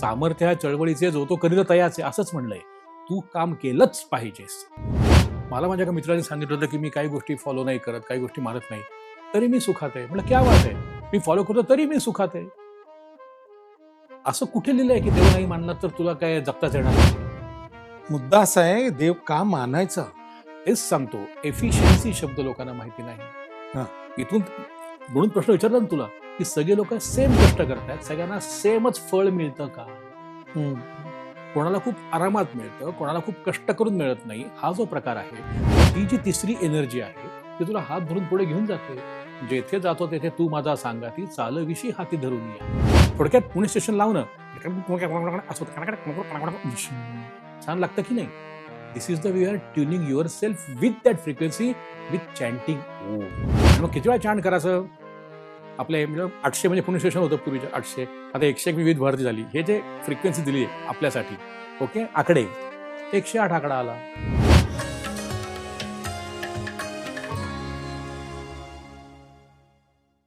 सामर्थ्य ह्या चळवळीचे जो तो करीत तयाच आहे असंच म्हणलंय. तू काम केलंच पाहिजेस. मला माझ्या एका मित्राने सांगितलं होतं की मी काही गोष्टी फॉलो नाही करत, काही गोष्टी मानत नाही, तरी मी सुखात आहे. म्हटलं क्या बात आहे, मी फॉलो करतो तरी मी सुखात आहे. असं कुठे लिहिलंय की देव नाही मानला तर तुला काय जगताच येणार नाही? मुद्दा असा आहे, देव का मानायचा? तेच सांगतो, एफिशियन्सी शब्द लोकांना माहिती नाही. हा. इथून म्हणून प्रश्न विचारला ना तुला की सगळे लोक सेम कष्ट करतात, सगळ्यांना सेमच फळ मिळतं का? कोणाला खूप आरामात मिळतं, कोणाला खूप कष्ट करून मिळत नाही. हा जो प्रकार आहे, ती जी तिसरी एनर्जी आहे ती तुला हात धरून पुढे घेऊन जाते. जेथे जातो तेथे तू माझा सांगाती, चालविशी हाती धरून या. थोडक्यात पुणे स्टेशन लावणं असं छान लागतं की नाही? This is the way are tuning yourself with that frequency, with chanting Om. आणि मग किती वेळा चॅन्ट करायचं? आपले 800 म्हणजे पुणे स्टेशन होतं पूर्वीच्या 800, आता 101 विविध भारती झाली. हे जे फ्रिक्वेन्सी दिली आहे आपल्यासाठी, ओके, आकडे 108 आकडा आला.